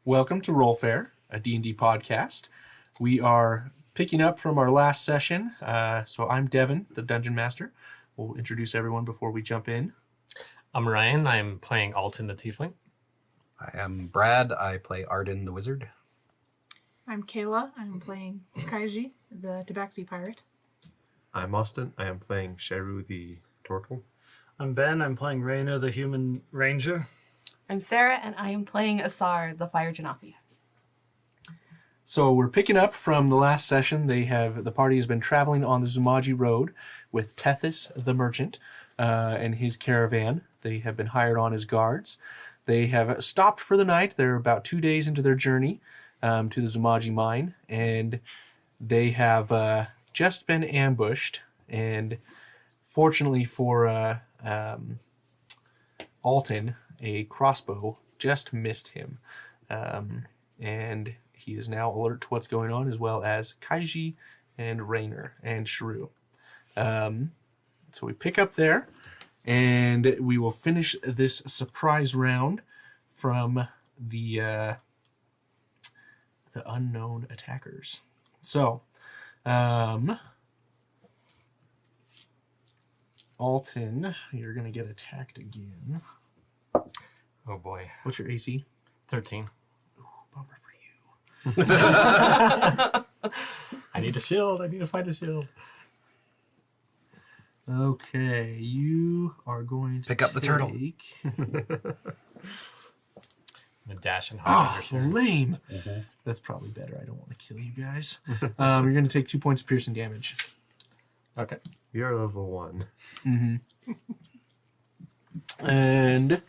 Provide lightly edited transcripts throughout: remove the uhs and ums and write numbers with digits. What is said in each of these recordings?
Welcome to RollFare, a D&D podcast. We are picking up from our last session. So I'm Devin, the Dungeon Master. We'll introduce everyone before we jump in. I'm Ryan. I'm playing Alton the Tiefling. I am Brad. I play Arden the Wizard. I'm Kayla. I'm playing Kaiji, the Tabaxi Pirate. I'm Austin. I am playing Sheru the Turtle. I'm Ben. I'm playing Raina the Human Ranger. I'm Sarah, and I am playing Asar, the Fire Genasi. So we're picking up from the last session. The party has been traveling on the Zumaji Road with Tethys the Merchant and his caravan. They have been hired on as guards. They have stopped for the night. They're about 2 days into their journey to the Zumaji mine, and they have just been ambushed. And fortunately for Alton, a crossbow just missed him, and he is now alert to what's going on, as well as Kaiji and Rainer and Shrew. So we pick up there, and we will finish this surprise round from the unknown attackers. So, Alton, you're gonna get attacked again. Oh boy. What's your AC? 13. Ooh, bummer for you. I need a shield. I need to find a shield. Okay, you are going to Pick up the turtle. I'm gonna dash and hide Oh, under here. lame. That's probably better. I don't want to kill you guys. You're going to take 2 points of piercing damage. Okay. You're level 1. And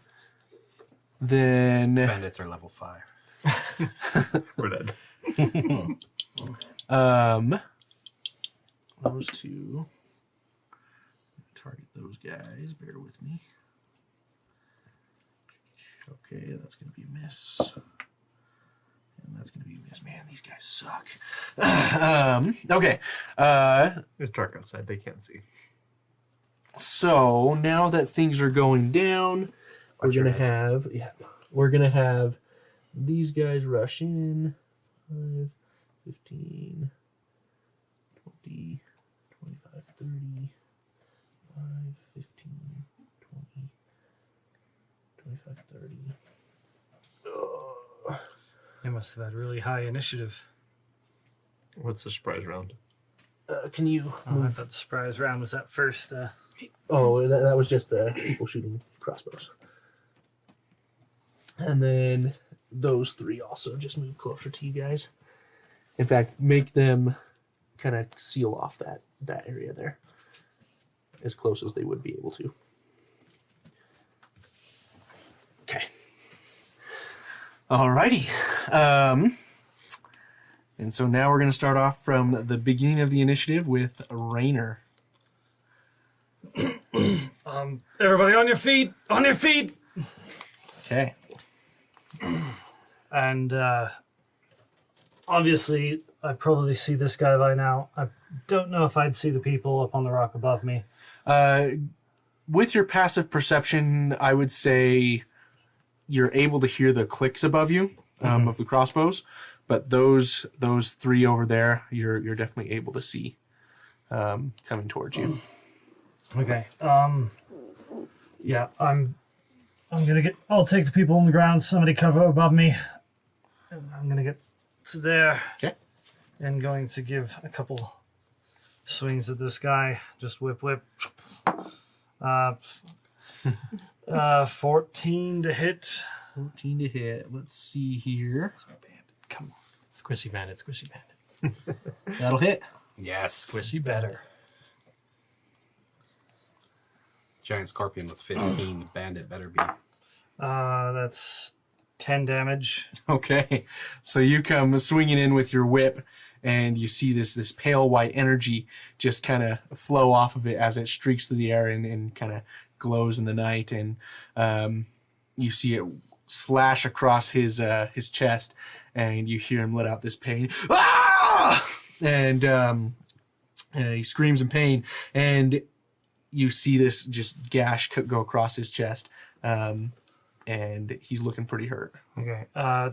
then Bandits are level 5. We're dead. those two. Target those guys. Bear with me. Okay, that's going to be a miss. And that's going to be a miss. Man, these guys suck. Okay. It's dark outside. They can't see. So now that things are going down, we're Watch your gonna head. have these guys rush in. 5, 15, 20, 25, 30, 5, 15, 20, 25, 30. They must have had really high initiative. What's the surprise round? Can you I move? thought the surprise round was that first. Oh, that was just people shooting crossbows. And then those three also just move closer to you guys. In fact, make them kind of seal off that area there as close as they would be able to. Okay. Alrighty. And so now we're going to start off from the beginning of the initiative with Rainer. Everybody on your feet! On your feet! Okay. And obviously, I probably see this guy by now. I don't know if I'd see the people up on the rock above me. With your passive perception, I would say you're able to hear the clicks above you of the crossbows, but those three over there, you're definitely able to see coming towards you. Okay. Yeah, I'll take the people on the ground. Somebody cover above me. And I'm gonna get to there. Okay. And going to give a couple swings at this guy. Just whip. 14 to hit. 14 to hit. Let's see here. Come on. Squishy bandit. That'll hit. Yes. Squishy better. Giant Scorpion with 15. Bandit better be. That's 10 damage. Okay. So you come swinging in with your whip, and you see this pale white energy just kind of flow off of it as it streaks through the air and kind of glows in the night. And you see it slash across his chest, and you hear him let out this pain. Ah! And he screams in pain, and you see this just gash go across his chest. and he's looking pretty hurt. Okay.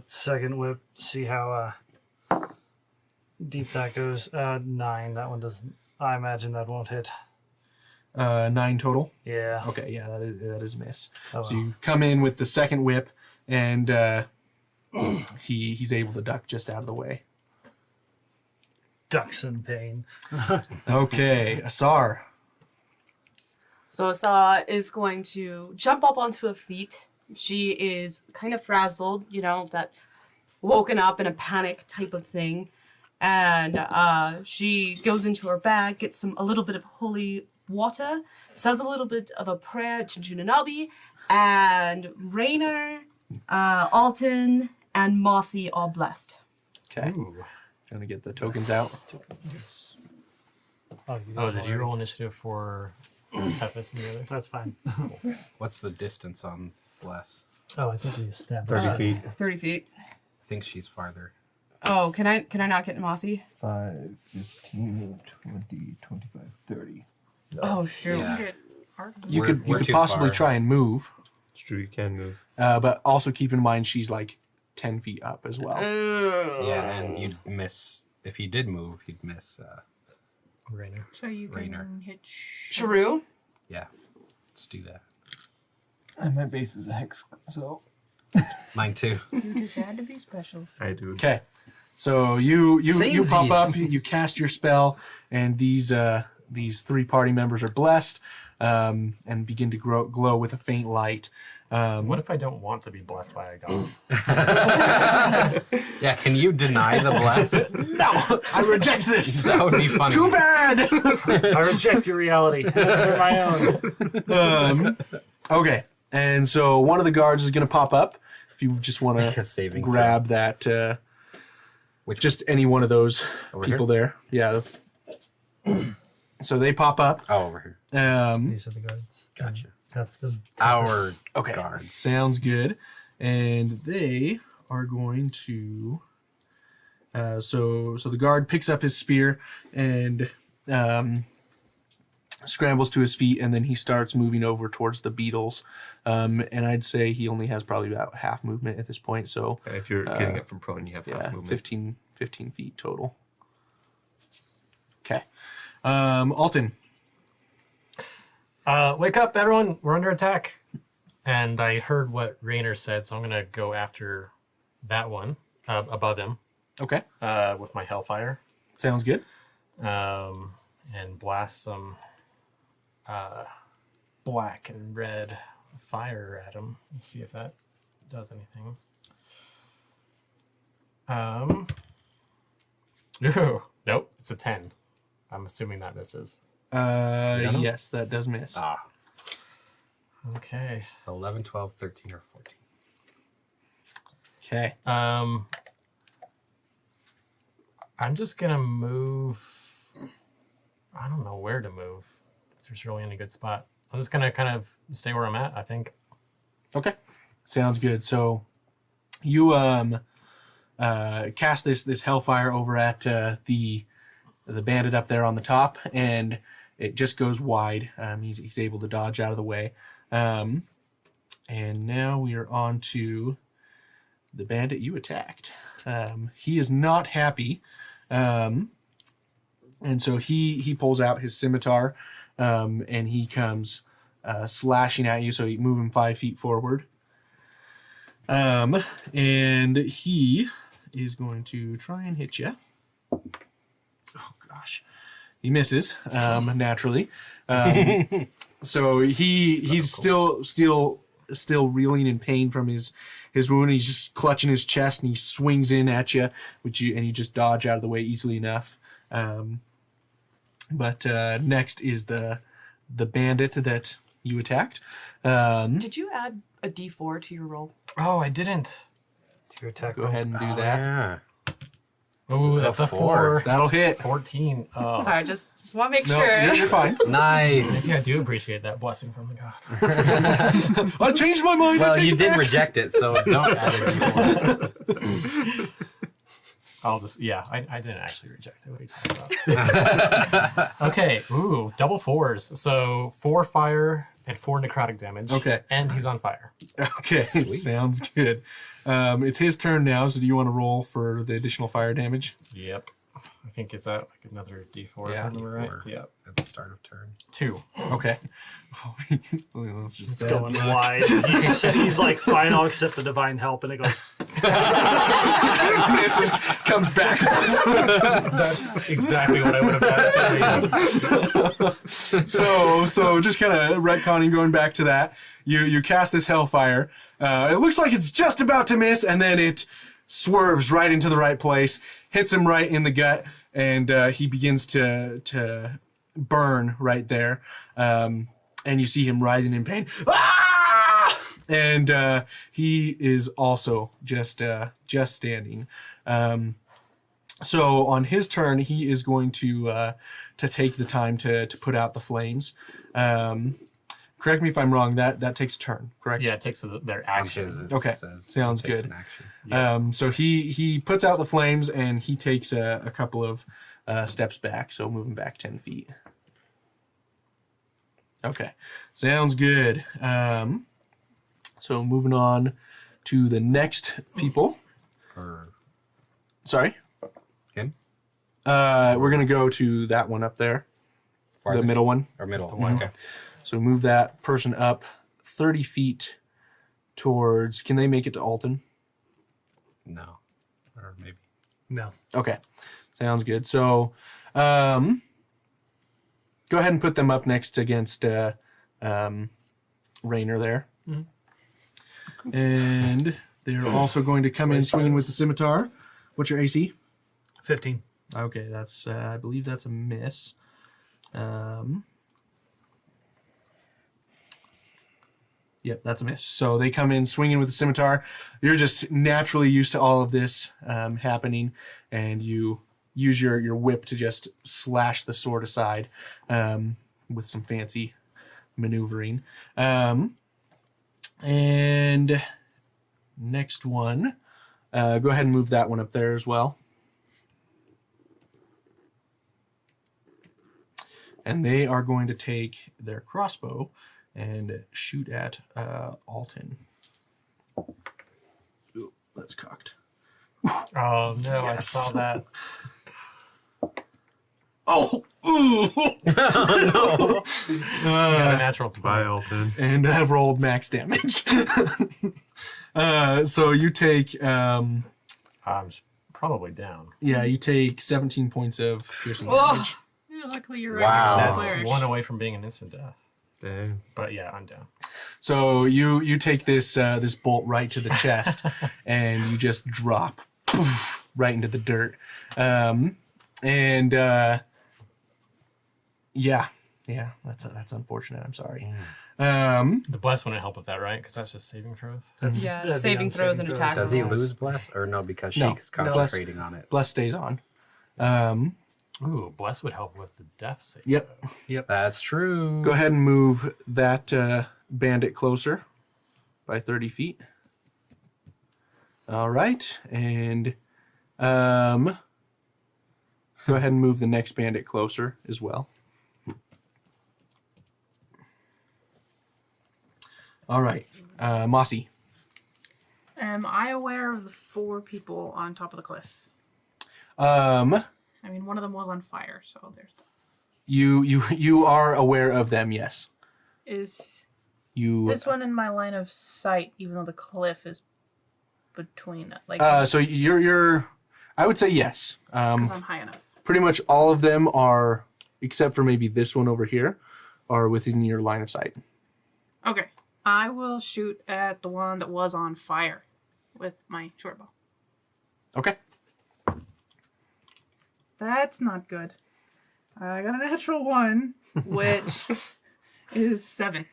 Second whip. See how deep that goes. 9. That one doesn't. I imagine that won't hit. 9 total. Yeah. Okay, yeah, that is a miss. Oh, So you come in with the second whip, and he's able to duck just out of the way. Ducks in pain. Okay, Asar. So Asa is going to jump up onto her feet. She is kind of frazzled, that woken up in a panic type of thing. And she goes into her bag, gets a little bit of holy water, says a little bit of a prayer to Junanabi, and Rainer, Alton, and Mossy are blessed. Okay. Ooh. Trying to get the tokens out. Oh, did you roll initiative for Tethys and the others? That's fine. What's the distance on Bless? Oh, I think we established 30 that. feet. 30 feet. I think she's farther. Oh, can I not get Mossy? 5, 15, 20, 25, 30. Oh, shoot. Yeah. Get hard. You We're could too possibly far. try and move, It's true, you can move. but also keep in mind she's like 10 feet up as well. Yeah, and you'd miss if he did move. He'd miss. Rainer. So you can Rainer. hit Sharu? Yeah, let's do that. And my base is a hex, so. Mine too. You just had to be special. I do. Okay, so you pop Samesies. up, you cast your spell, and these 3 party members are blessed, and begin to glow with a faint light. What if I don't want to be blessed by a god? Yeah, can you deny the bless? No, I reject this. That would be funny. Too bad. I reject your reality. Answer my own. Okay, and so one of the guards is going to pop up. If you just want Make a to saving grab that, Which just any one of those Over people there. Yeah. So they pop up. Oh, over here. These are the guards. Gotcha. That's the Our Okay, guards. sounds good. And they are going to. So the guard picks up his spear and scrambles to his feet, and then he starts moving over towards the beetles. And I'd say he only has probably about half movement at this point. So And if you're getting up from prone, you have half yeah, movement. 15 feet total. Okay, Alton. Wake up, everyone. We're under attack. And I heard what Rainer said, so I'm going to go after that one above him Okay, with my Hellfire sounds good. and blast some black and red fire at him. Let's see if that does anything. Ooh, nope, it's a 10. I'm assuming that misses. know? Yes, that does miss. Ah, Okay. so 11, 12, 13, or 14. Okay. I'm just gonna move. I don't know where to move. There's really any good spot. I'm just gonna kind of stay where I'm at, I think. Okay, sounds good. So you cast this hellfire over at the bandit up there on the top, and it just goes wide. He's able to dodge out of the way, and now we are on to the bandit you attacked. He is not happy, and so he pulls out his scimitar, and he comes slashing at you. So you move him 5 feet forward. And he is going to try and hit you. Oh gosh, he misses naturally. So he's still reeling in pain from his wound. He's just clutching his chest, and he swings in at you, and you just dodge out of the way easily enough. But next is the bandit that you attacked. Did you add a D4 to your roll? Oh, I didn't. To your attack Go roll. ahead and do that. Yeah. Oh, that's a 4. That'll hit. 14. Oh. Sorry, just want to make No, sure. you're fine. Nice. Maybe I do appreciate that blessing from the god. I changed my mind. I Well, take you it did back. reject it, so don't add a D4. I'll just, I didn't actually reject it. What are you talking about? Okay, ooh, double 4s. So 4 fire and 4 necrotic damage. Okay. And he's on fire. Okay, sounds good. It's his turn now, so do you want to roll for the additional fire damage? Yep. I think is that like another D4? Yeah, if I remember right? D4 Yep. At the start of turn. 2. Okay. Let's just It's going wide. He's like, fine, I'll accept the divine help, and it goes. Misses, comes back. That's exactly what I would have done. So just kind of retconning, going back to that. You cast this hellfire. It looks like it's just about to miss, and then it swerves right into the right place, hits him right in the gut, and he begins to burn right there. And you see him writhing in pain. Ah! And he is also just standing. So on his turn, he is going to take the time to put out the flames. Correct me if I'm wrong. That takes a turn, correct? Yeah, it takes their action. Okay, sounds good. An action. So he puts out the flames and he takes a couple of steps back. So moving back 10 feet. Okay, sounds good. So moving on to the next people. Or Sorry? him? We're going to go to that one up there. Farthest? The middle one. Or middle. one. Okay. So move that person up 30 feet towards... Can they make it to Alton? No. Or maybe. No. Okay. Sounds good. So go ahead and put them up next against Rainer there. And they're also going to come in swinging with the scimitar. What's your AC? 15. Okay, that's I believe that's a miss. Yep, that's a miss. So they come in swinging with the scimitar. You're just naturally used to all of this happening, and you use your whip to just slash the sword aside with some fancy maneuvering. And next one, go ahead and move that one up there as well. And they are going to take their crossbow and shoot at Alton. Ooh, that's cocked. Oh no, I Yes. saw that. Oh! Ooh. Got a natural Bye, 20. Alton. And I've rolled max damage. So you take, I'm probably down. you take 17 points of piercing Oh. damage. Yeah, luckily you're Wow. right. That's Flourish. one away from being an instant death. Dang. But yeah, I'm down. So you take this this bolt right to the chest, and you just drop poof, right into the dirt. Yeah, that's unfortunate. I'm sorry. The bless wouldn't help with that, right? Because that's just saving throws. That's, Yeah, that'd be saving on throws and saving attack. Does he Bless. lose bless? Or no, because No. she's concentrating on it. Bless stays on. Ooh, bless would help with the death save. Yep. though. That's true. Go ahead and move that bandit closer by 30 feet. All right, and go ahead and move the next bandit closer as well. All right, Mossy. Am I aware of the 4 people on top of the cliff? Um, I mean, one of them was on fire, so there's that. you are aware of them, yes. Is You this one in my line of sight, even though the cliff is between it? Like, so you're I would say yes. because I'm high enough. Pretty much all of them are, except for maybe this one over here, are within your line of sight. Okay. I will shoot at the one that was on fire with my short bow. Okay. That's not good. I got a natural 1, which is 7.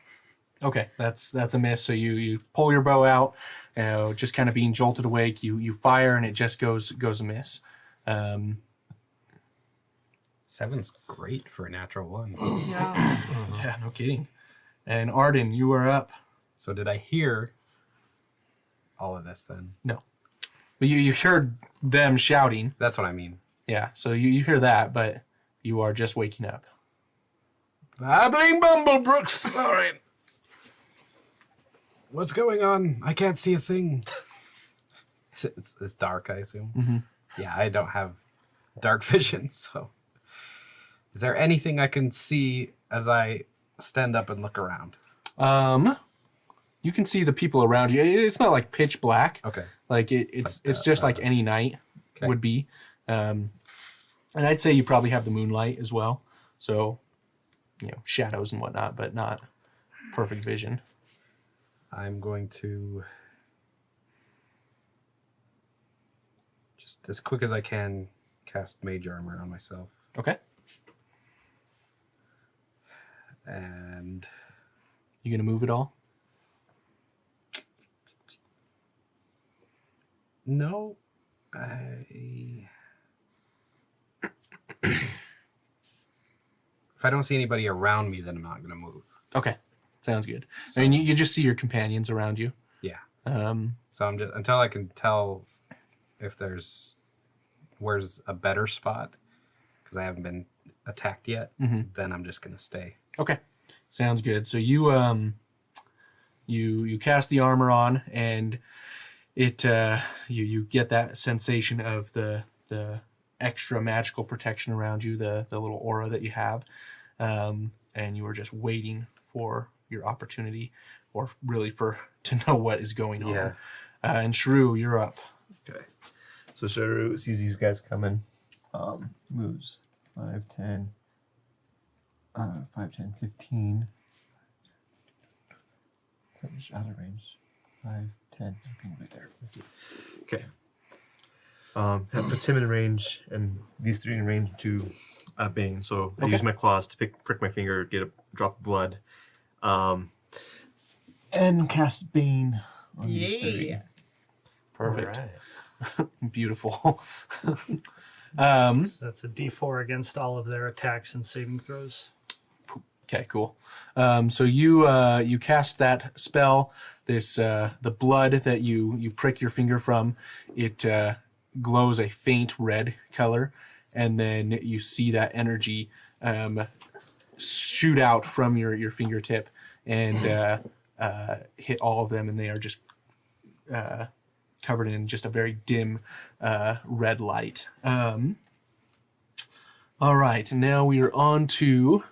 Okay, that's a miss. So you pull your bow out, just kind of being jolted awake. You fire and it just goes a miss. 7's great for a natural 1. Yeah. Yeah, no kidding. And Arden, you are up. So did I hear all of this then? No. But you heard them shouting. That's what I mean. Yeah, so you hear that, but you are just waking up. Babbling Bumblebrooks. All right. What's going on? I can't see a thing. It's dark, I assume. Mm-hmm. Yeah, I don't have dark vision, so. Is there anything I can see as I stand up and look around? You can see the people around you. It's not like pitch black. Okay. Like it's just like any night would be. And I'd say you probably have the moonlight as well. So, shadows and whatnot, but not perfect vision. I'm going to just as quick as I can cast Mage Armor on myself. Okay. And You gonna move it all? no, if I don't see anybody around me, then I'm not going to move. Okay. Sounds good. I mean, you just see your companions around you. Yeah. Um, So I'm just until I can tell if where's a better spot, because I haven't been attacked yet. Then I'm just gonna stay. Okay, sounds good. So you you cast the armor on, and it you get that sensation of the extra magical protection around you, the little aura that you have, and you were just waiting for your opportunity, or really to know what is going on. Yeah. And Shrew, you're up. Okay. So Sharu sees these guys coming. Moves 5, 10, 15. That was out of range. 5, 10. Right there. Okay. That puts him in range, and these three in range to Bane. So I use my claws to prick my finger, get a drop of blood, and cast Bane on these three. Perfect. Alright. Beautiful. So that's a D4 against all of their attacks and saving throws. Okay, cool. So you cast that spell. This the blood that you prick your finger from, it glows a faint red color, and then you see that energy shoot out from your fingertip and hit all of them, and they are just covered in just a very dim red light. All right, now we are on to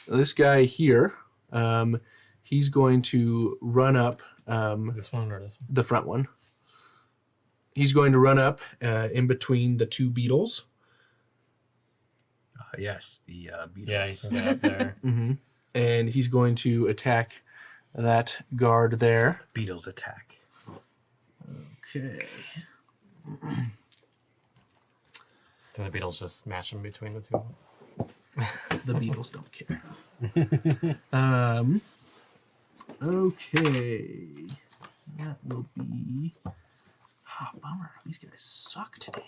this guy here. He's going to run up This one or this one? the front one. He's going to run up in between the two beetles. Yes, the beetles. Yeah, you can get up there. And he's going to attack that guard there. Beetles attack. Okay. Can the beetles just smash them between the two? The beetles don't care. Okay. That will be... Oh, bummer. These guys suck today.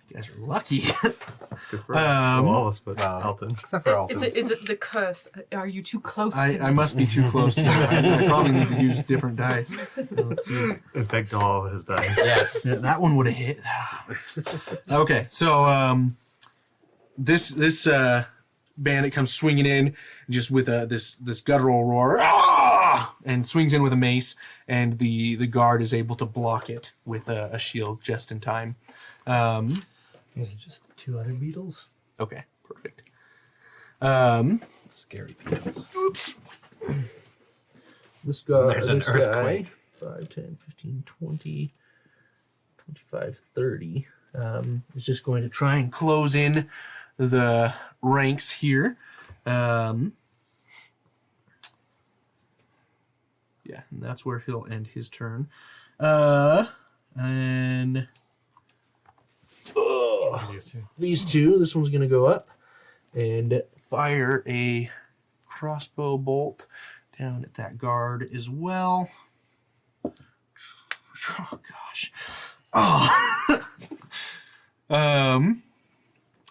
You guys are lucky. That's good for us. Well, all of us, but Alton. Except for Alton. Is it the curse? Are you too close to I must be too close to you. I probably need to use different dice. Let's see. Infect all of his dice. Yes. Yeah, that one would have hit. Okay, so this bandit comes swinging in just with this guttural roar, and swings in with a mace, and the guard is able to block it with a shield just in time. These are just the two other beetles. Okay, perfect. Scary beetles. Oops. This guy. There's an earthquake. 5, 10, 15, 20, 25, 30. Is just going to try and close in the ranks here. Yeah, and that's where he'll end his turn. And These two. these two, this one's going to go up and fire a crossbow bolt down at that guard as well. Oh, gosh. Oh.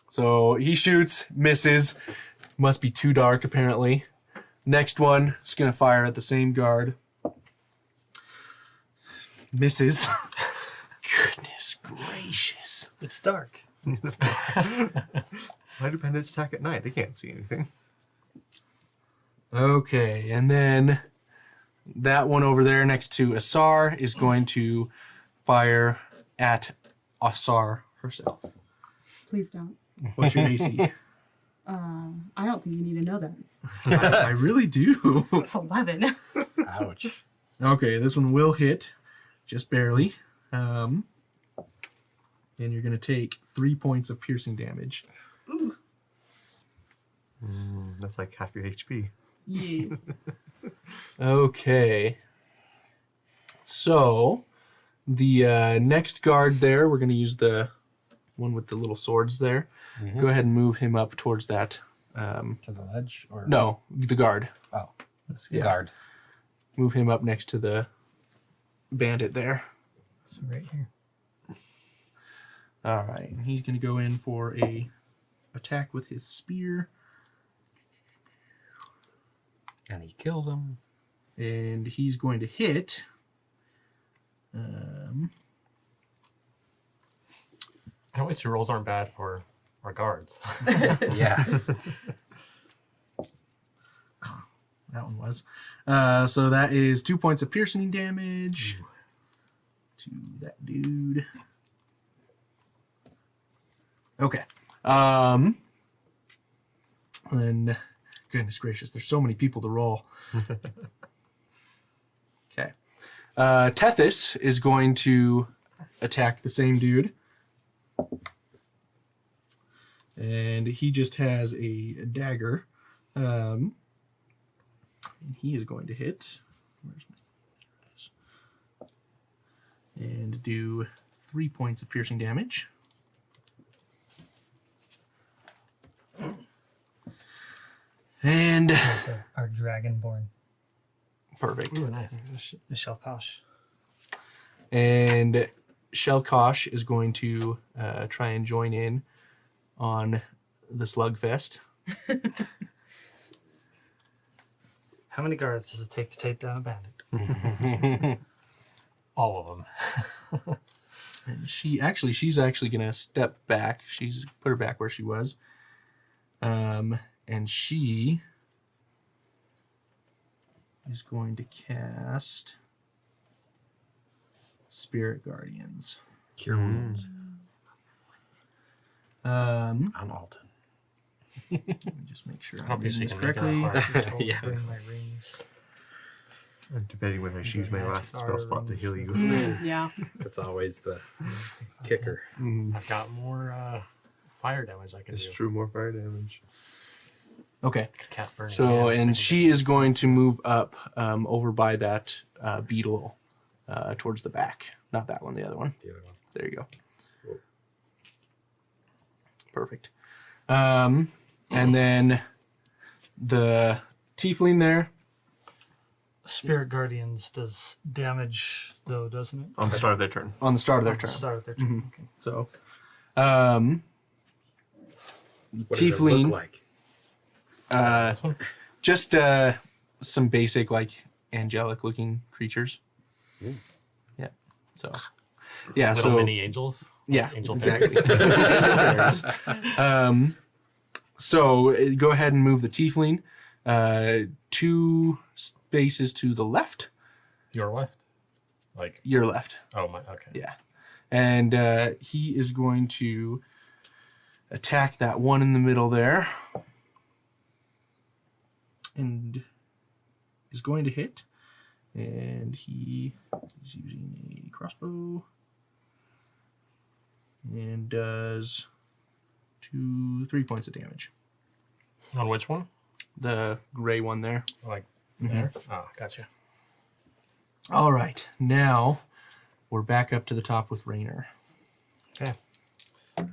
So he shoots, misses. Must be too dark, apparently. Next one is going to fire at the same guard. Misses. Goodness gracious. It's dark. Why do bandits attack at night? They can't see anything. Okay, and then that one over there next to Asar is going to fire at Asar herself. Please don't. What's your AC? I don't think you need to know that. I really do. It's 11. Ouch. Okay, this one will hit, just barely. And you're going to take 3 points of piercing damage. That's like half your HP. Yeah. Okay. So, the next guard there, we're going to use the one with the little swords there. Go ahead and move him up towards that. To the ledge? Or No, the guard. Oh. Yeah. Guard. Move him up next to the bandit there. So right here. All right, and he's going to go in for a attack with his spear, And he kills him. and he's going to hit. At least your rolls aren't bad for our guards. Yeah. That one was. So that is 2 points of piercing damage to that dude. Okay. And goodness gracious, there's so many people to roll. Okay. Tethys is going to attack the same dude. And he just has a dagger. And he is going to hit. Where's my and do 3 points of piercing damage. And Also, our dragonborn, perfect. Ooh, nice. Shelkosh. And Shelkosh is going to try and join in on the slugfest. How many guards does it take to take down a bandit? All of them. And she's actually going to step back. She's put her back where she was. And she is going to cast Spirit Guardians. Cure wounds. Um, On Alton. let me just make sure I'm Obviously, reading this can make correctly. Yeah. Bring my rings. I'm debating whether I should use my last spell slot to heal you. Yeah. That's always the kicker. I've got more fire damage I can It's do. true, more fire damage. Okay. Could cast burning So, hands, and maybe she get is some- going to move up over by that beetle towards the back. Not that one, the other one. The other one. There you go. Whoa. Perfect. And then the tiefling there. Spirit Guardians does damage, though, doesn't it? On the start of their turn. On the start of their At the turn. start of their turn. Okay. So, What does it tiefling, look like? This one? just some basic like angelic looking creatures. Yeah. So, yeah. Little so mini angels. yeah, Angel exactly. Angel fairies. So go ahead and move the tiefling 2 spaces to the left. Your left? Like, Your left. oh my, okay. Yeah. And he is going to attack that one in the middle there. And is going to hit. And he is using a crossbow. And does 3 points of damage. On which one? The gray one there. Like, there? Oh, gotcha. All right. Now we're back up to the top with Raynor. Okay.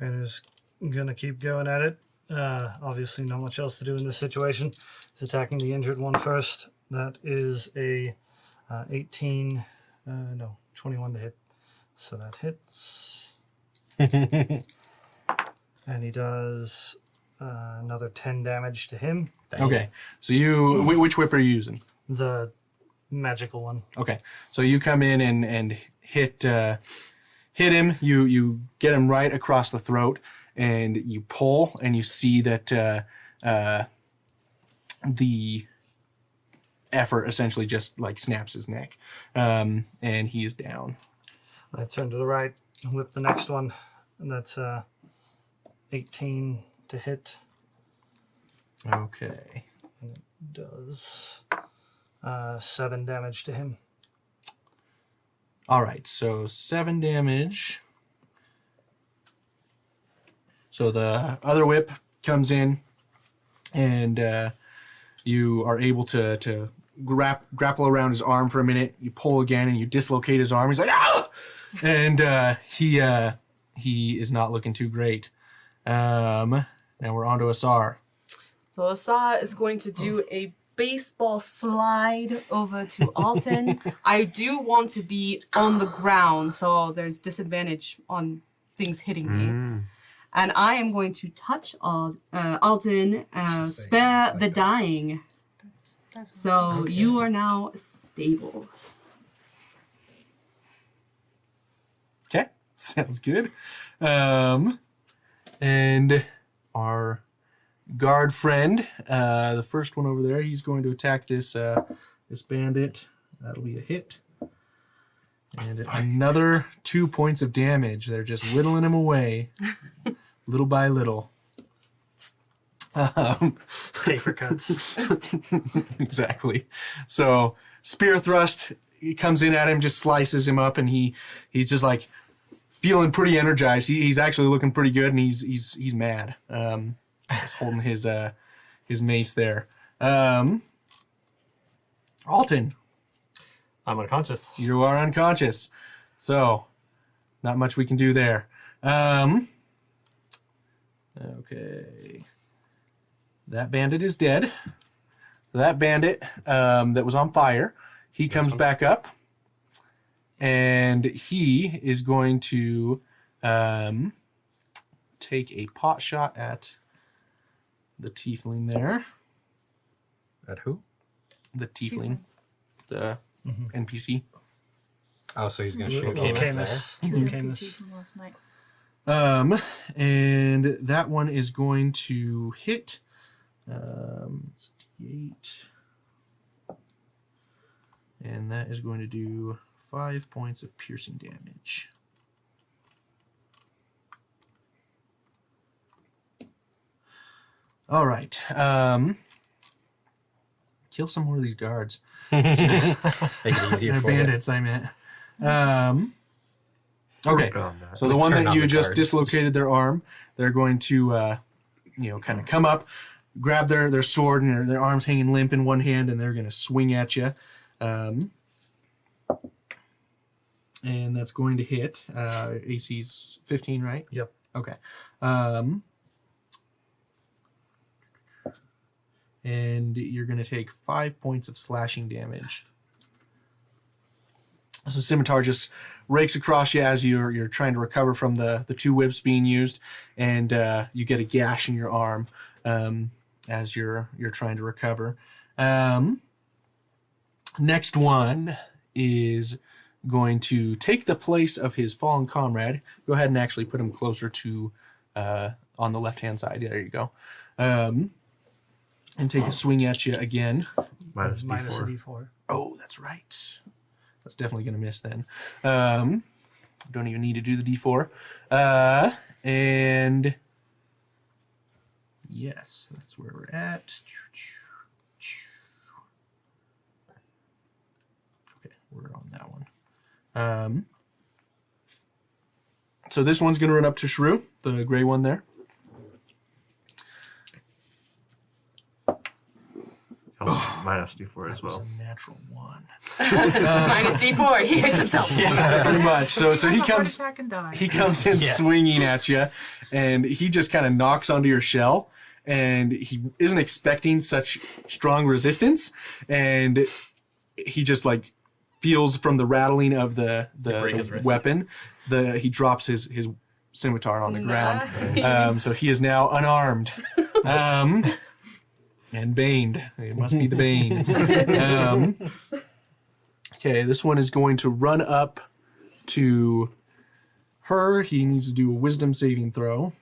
Rainer's gonna keep going at it. Obviously, not much else to do in this situation. He's attacking the injured one first. That is a 21 to hit. So that hits. And he does another 10 damage to him. Okay. So you, which whip are you using? The magical one. Okay. So you come in and hit hit him. You get him right across the throat, and you pull, and you see that the effort essentially just like snaps his neck, and he is down. I turn to the right, whip the next one, and that's 18 to hit. Okay. Does 7 damage to him. All right, so 7 damage. So the other whip comes in, and you are able to grapple around his arm for a minute. You pull again, and you dislocate his arm. He's like, ah! And he is not looking too great. Now we're on to Asar. So Asar is going to do a baseball slide over to Alton. I do want to be on the ground, so there's disadvantage on things hitting me. And I am going to touch Alton, spare the dying. So you are now stable. Okay, sounds good. And our guard friend, the first one over there, he's going to attack this bandit. That'll be a hit. And another 2 points of damage. They're just whittling him away, little by little. Paper cuts. Exactly. So spear thrust, he comes in at him, just slices him up, and he's just like feeling pretty energized. He's actually looking pretty good, and he's mad. Holding his mace there. Alton, I'm unconscious. you are unconscious, so not much we can do there. Okay, that bandit is dead. That bandit that was on fire, he comes back up, and he is going to take a pot shot at the tiefling there. At who? The tiefling. The NPC. Oh, so he's gonna shoot. Camus. Camus. From last night. And that one is going to hit. It's D8. And that is going to do 5 points of piercing damage. All right. Kill some more of these guards. Make it easier They're for you. bandits, I meant. Okay. Work on that. So the one Turn that on you the just guards. dislocated their arm, they're going to, kind of come up, grab their sword, and their arms hanging limp in one hand, and they're going to swing at you. And that's going to hit. AC's 15, right? Yep. Okay. And you're going to take 5 points of slashing damage. So Scimitar just rakes across you as you're trying to recover from the 2 whips being used, and you get a gash in your arm as you're trying to recover. Next one is going to take the place of his fallen comrade. Go ahead and actually put him closer to on the left-hand side. There you go. And take a swing at you again. Minus Minus a D4. D4. Oh, that's right. That's definitely going to miss then. Don't even need to do the D4. And yes, that's where we're at. Okay, we're on that one. So this one's going to run up to Shrew, the gray one there. Also minus D4 as That was well. a natural 1. Minus D4, he hits himself. Pretty much. So he Have a heart comes. attack and die. He comes in swinging at you, and he just kind of knocks onto your shell, and he isn't expecting such strong resistance, and he just like feels from the rattling of the break his wrist? weapon, he drops his scimitar on the ground. So he is now unarmed. And baned. It must be the bane. Okay, this one is going to run up to her. He needs to do a wisdom saving throw.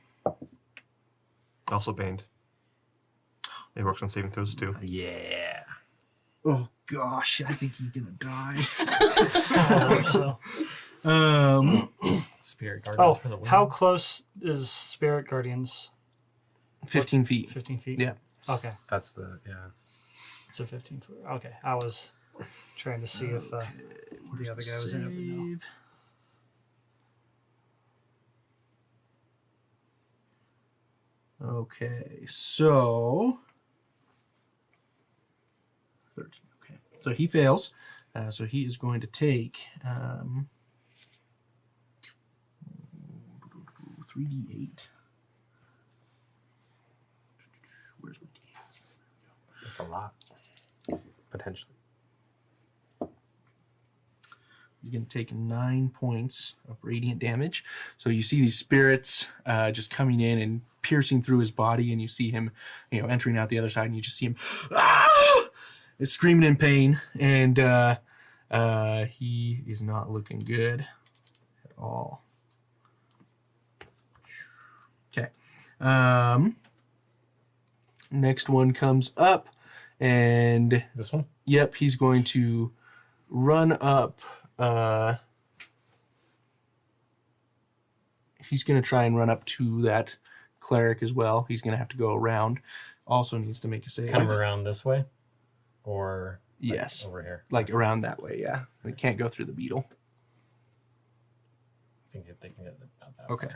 Also banned. It works on saving throws too. Yeah. Oh gosh, I think he's gonna die. So, Spirit Guardians oh, for the win. how close is Spirit Guardians? 15 feet. 15 feet? Yeah. Okay. That's the, yeah. It's a 15 foot. Okay. I was trying to see if the other guy was in it, but no. Okay, so 13. Okay, so he fails. So he is going to take 3d8. Where's my d8s? That's a lot. Potentially. He's going to take 9 points of radiant damage. So you see these spirits just coming in and piercing through his body, and you see him, entering out the other side, and you just see him is screaming in pain, and he is not looking good at all. Okay. Next one comes up, and This one? yep, he's going to run up. He's going to try and run up to that cleric as well. He's going to have to go around. Also needs to make a save. Kind of around this way? Or like Yes. over here? Like around that way, yeah. We can't go through the beetle. I think they can get about that Okay.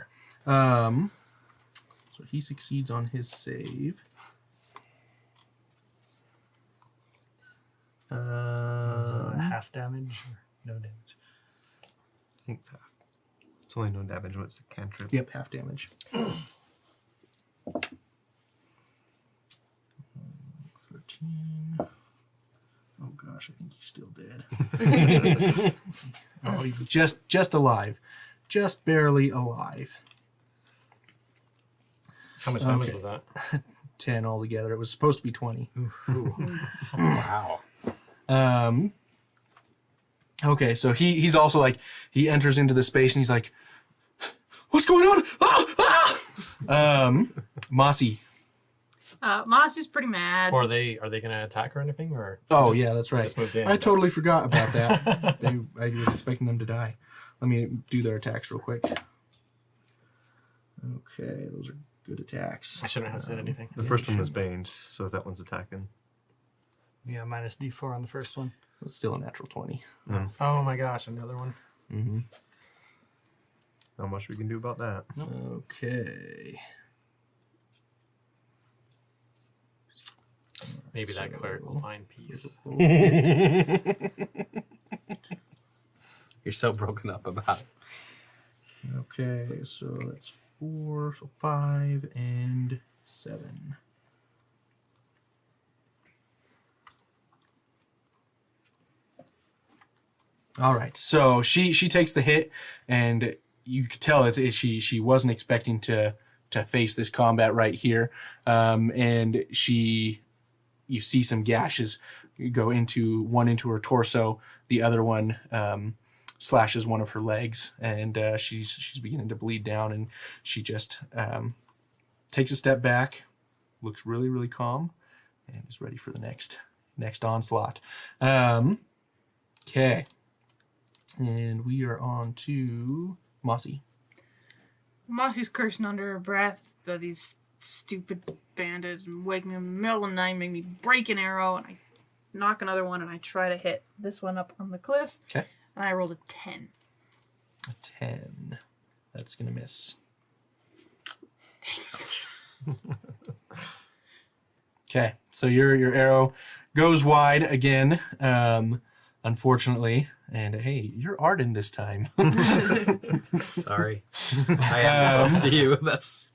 far. So he succeeds on his save. Half damage or no damage? I think it's half. It's only no damage when it's a cantrip. Yep, half damage. 13. Oh gosh, I think he's still dead. Oh, he's just alive. Just barely alive. How much damage Okay. was that? 10 altogether. It was supposed to be 20. Wow. Okay, so he's also like, he enters into the space and he's like, what's going on? Mossy. Moss is pretty mad. Or are they gonna attack or anything? Or Oh, just- yeah, that's right. just moved in, I but- totally forgot about that. I was expecting them to die. Let me do their attacks real quick. Okay, those are good attacks. I shouldn't have said anything. The first one was banned, so that one's attacking. Yeah, minus D4 on the first one. It's still a natural 20. Oh my gosh, another one. Mm-hmm. Not much we can do about that. Okay. Maybe that cleric will find peace. You're so broken up about it. Okay, so that's 4, so 5 and 7. All right, so she takes the hit, and you could tell she wasn't expecting to face this combat right here, and you see some gashes go into her torso, the other one slashes one of her legs, and she's beginning to bleed down, and she just takes a step back, looks really, really calm, and is ready for the next onslaught. Okay. And we are on to Mossy. Mossy's cursing under her breath that these stupid bandits wake me up in the middle of the night, make me break an arrow, and I knock another one, and I try to hit this one up on the cliff. Okay. And I rolled a 10. A 10. That's going to miss. Okay, so your arrow goes wide again, unfortunately. And hey, you're Arden this time. Sorry. I am close to you. That's.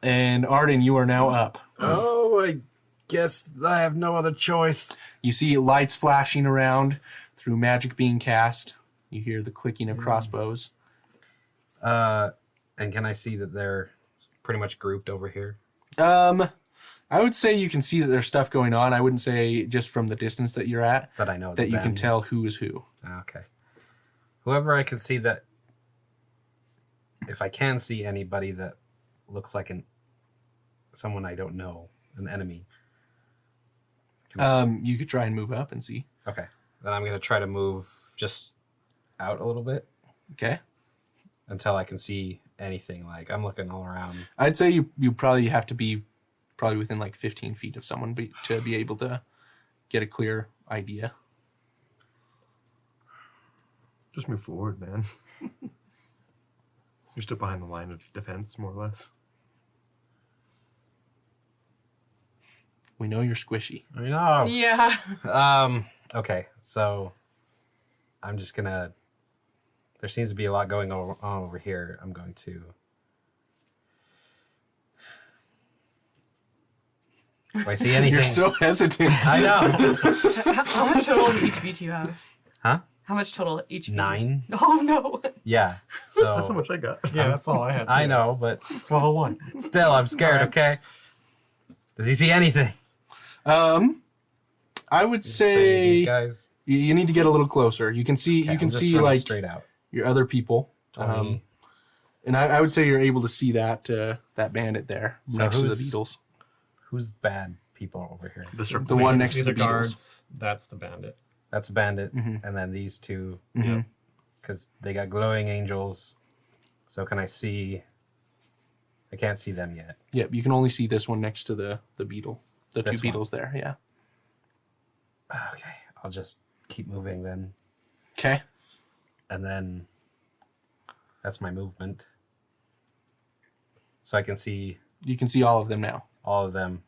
And Arden, you are now up. Oh, I guess I have no other choice. You see lights flashing around through magic being cast. You hear the clicking of crossbows. And can I see that they're pretty much grouped over here? I would say you can see that there's stuff going on. I wouldn't say just from the distance that you're at That I know. that you can tell who is who. Okay. Whoever I can see that if I can see anybody that looks like someone I don't know, an enemy. You could try and move up and see. Okay. Then I'm going to try to move just out a little bit Okay. until I can see anything. Like, I'm looking all around. I'd say you probably have to be within like 15 feet of someone to be able to get a clear idea. Just move forward, man. You're still behind the line of defense, more or less. We know you're squishy. I know. Yeah. Okay, so I'm just going to... There seems to be a lot going on over here. I'm going to... Do I see anything? You're so hesitant. I know. How much total HP do you have? Huh? How much total HP? 9. Oh no. Yeah. So That's how much I got. Yeah, that's all I had. Too. I know, but It's level 1. still, I'm scared. Okay. Does he see anything? I would These say guys. you need to get a little closer. You can see Okay, you can I'm just see running like straight out. your other people. 20. And I would say you're able to see that bandit there So next to the who's- beetles. Who's bad people over here? The circle. The one next These to are the beetles. guards. That's the bandit. That's a bandit, Mhm. and then these two, Mhm. because they got glowing angels. So can I see? I can't see them yet. Yep, you can only see this one next to the beetle. The This two one. beetles there, yeah. Okay, I'll just keep moving then, Okay. and then that's my movement. So I can see You can see all of them now. all of them.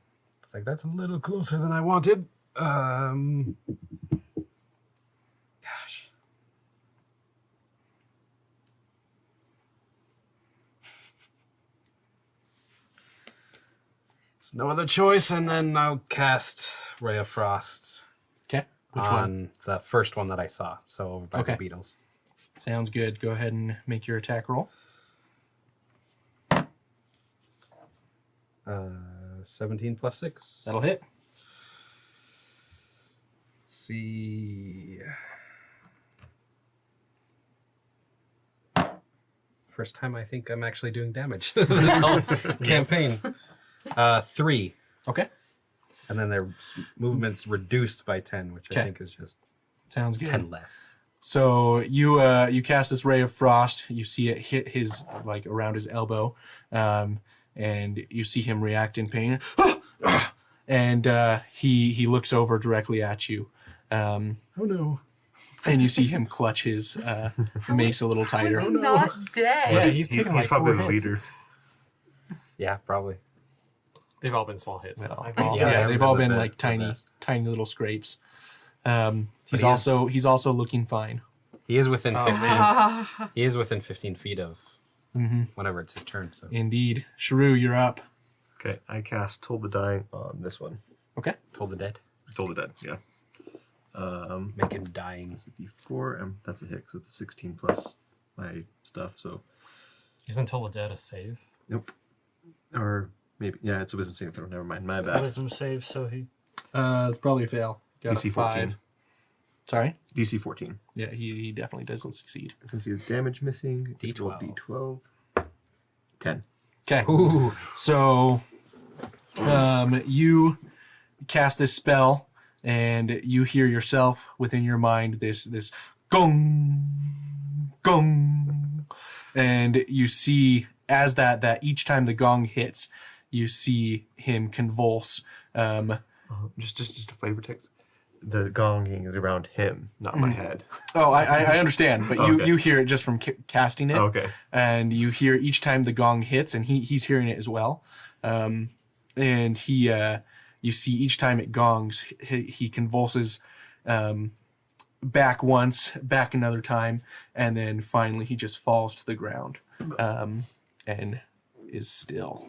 It's like that's a little closer than I wanted. Gosh. It's no other choice, and then I'll cast Ray of Frost Okay. Which on one? the first one that I saw. So over by Okay. the beetles. Sounds good. Go ahead and make your attack roll. 17 plus 6. That'll hit. Let's see. First time I think I'm actually doing damage. This whole campaign. 3. Okay. And then their movement's reduced by 10, which I Okay. think is just Sounds good. 10 less. So you cast this ray of frost. You see it hit his like around his elbow, and you see him react in pain. And he looks over directly at you, Oh no. and you see him clutch his mace a little How is tighter. he not dead? Yeah, he's taking like probably 4 the hits. leader. Yeah, probably. They've all been small hits. though. Well, I've all- Yeah, yeah, they they've were all the been be- like the tiny little scrapes. He's he also looking fine. He is within Oh, 15. man. He is within 15 feet of Mm-hmm. whenever it's his turn. So Indeed, Shrew, you're up. Okay, I cast Toll the Dying on this one. Okay. told the dead. Toll the Dead, yeah. Make him dying. It's a D4, and that's a hit because it's a 16 plus my stuff, so Isn't Toll the Dead a save? nope. Or maybe, yeah, it's a wisdom saving throw. Never mind, my bad. Wisdom save, so he. It's probably a fail. Got DC a 5. 14. Sorry. DC 14. Yeah, he definitely doesn't succeed. Since he has damage missing, D12. D12. 10. Okay. Ooh. So, you cast this spell, and you hear yourself within your mind this gong, gong, and you see as that each time the gong hits, you see him convulse. Just a flavor text. The gonging is around him, not my head. Oh, I understand, but Okay. you hear it just from casting it. Oh, okay. And you hear each time the gong hits, and he's hearing it as well. And you see each time it gongs, he convulses back once, back another time, and then finally he just falls to the ground and is still.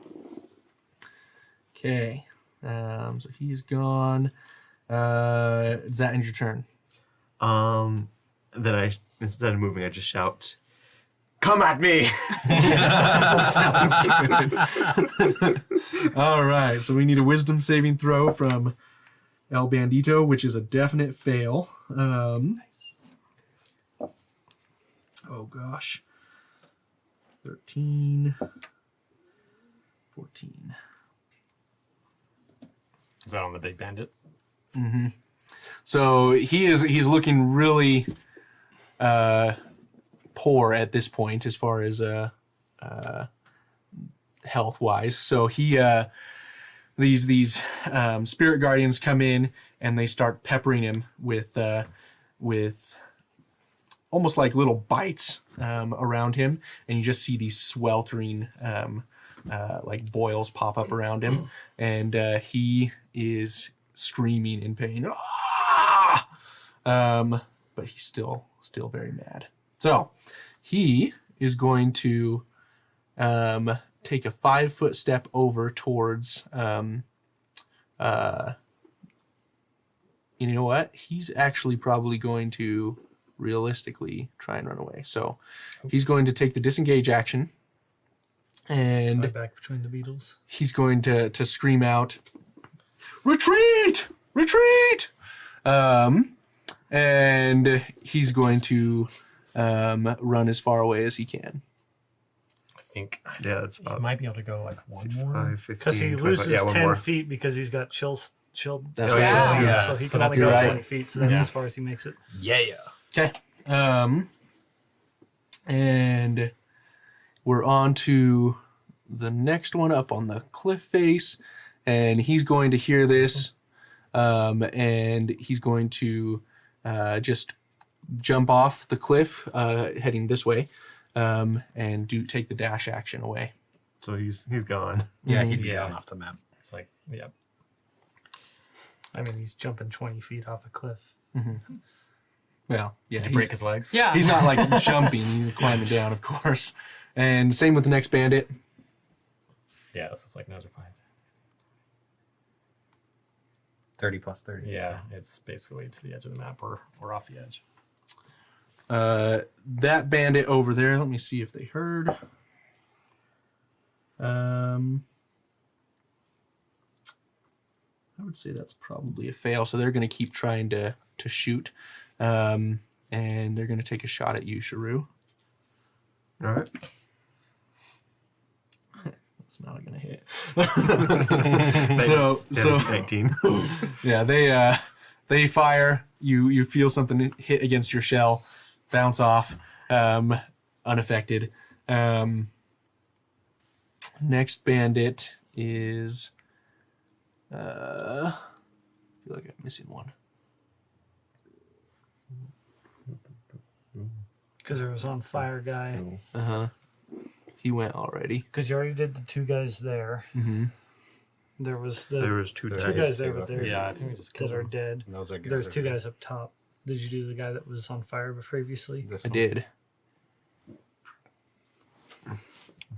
Okay, so he's gone. Does that end your turn? Then instead of moving, I just shout, "Come at me!" Sounds good. All right, so we need a wisdom saving throw from El Bandito, which is a definite fail. Oh gosh. 13, 14. Is that on the big bandit? Mm-hmm. So he's looking really poor at this point as far as health wise. So he these spirit guardians come in and they start peppering him with almost like little bites around him, and you just see these sweltering like boils pop up around him, and he is screaming in pain. Ah! But he's still very mad. So he is going to take a 5-foot step over towards you know what? He's actually probably going to realistically try and run away. So he's going to take the disengage action, and Right back between the Beatles. he's going to scream out, "Retreat! Retreat!" And he's going to run as far away as he can. I think Yeah, that's he about might be able to go like one more. 5, 15, Because he 25. loses Yeah, one 10 more. feet because he's got chilled. That's Oh, right. yeah. Yeah. So he So can that's only go right. 20 feet. So that's Yeah. as far as he makes it. Yeah. Okay. And we're on to the next one up on the cliff face, and he's going to hear this, and he's going to just jump off the cliff, heading this way, and take the dash action away. So he's gone. Yeah, he'd be Yeah. gone off the map. It's like, yeah. I mean, he's jumping 20 feet off a cliff. Well, yeah, Did he break his legs? Yeah. he's not like jumping, he's climbing down, of course. And same with the next bandit. Yeah, this is like another 5. 30 plus 30. Yeah, it's basically to the edge of the map or off the edge. That bandit over there, let me see if they heard. I would say that's probably a fail, so they're going to keep trying to shoot, and they're going to take a shot at you, Sharu. All right. That's not going to hit. So 19. Yeah, they fire. You feel something hit against your shell, bounce off, unaffected. Next bandit is. I feel like I'm missing one. Because there was on fire guy. He went already. Because you already did the 2 guys there. Mm-hmm. There was There the was 2 There 2 dice. guys there, but two. they're Yeah, I think we just killed that are him. dead. And those are good. There's 2 guys up top. Did you do the guy that was on fire previously? This I one. did.